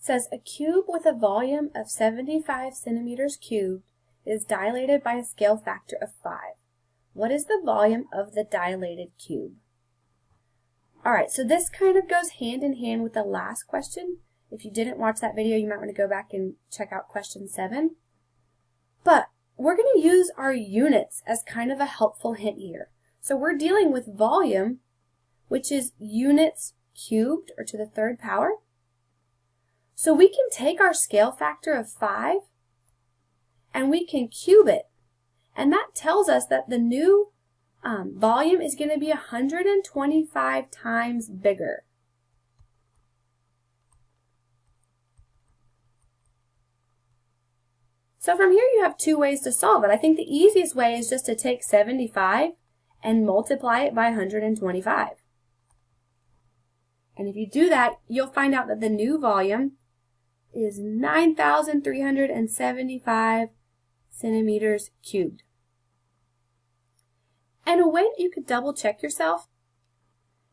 says a cube with a volume of 75 centimeters cubed is dilated by a scale factor of 5. What is the volume of the dilated cube? Alright, so this kind of goes hand in hand with the last question. If you didn't watch that video, you might want to go back and check out question 7. But we're going to use our units as kind of a helpful hint here. So we're dealing with volume, which is units cubed, or to the third power. So we can take our scale factor of 5 and we can cube it. And that tells us that the new volume is going to be 125 times bigger. So from here you have two ways to solve it. I think the easiest way is just to take 75 and multiply it by 125. And if you do that, you'll find out that the new volume is 9,375 centimeters cubed. And a way that you could double check yourself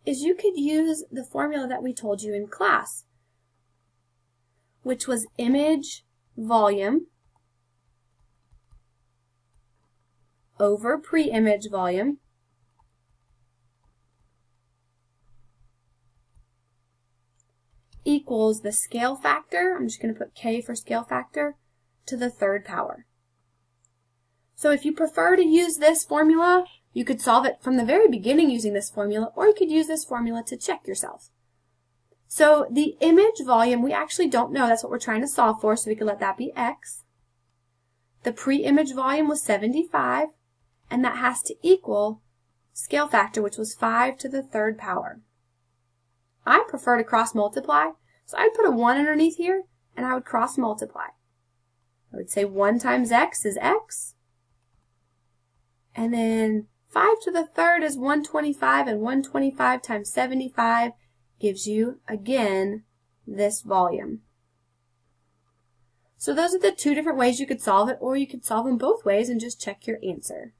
is you could use the formula that we told you in class, which was image volume over pre-image volume equals the scale factor, I'm just going to put K for scale factor, to the third power. So if you prefer to use this formula, you could solve it from the very beginning using this formula, or you could use this formula to check yourself. So the image volume, we actually don't know. That's what we're trying to solve for, so we could let that be X. The pre-image volume was 75, and that has to equal scale factor, which was 5 to the third power. I prefer to cross multiply, so I'd put a 1 underneath here, and I would cross multiply. I would say 1 times X is X, and then 5 to the third is 125, and 125 times 75 gives you, again, this volume. So those are the two different ways you could solve it, or you could solve them both ways and just check your answer.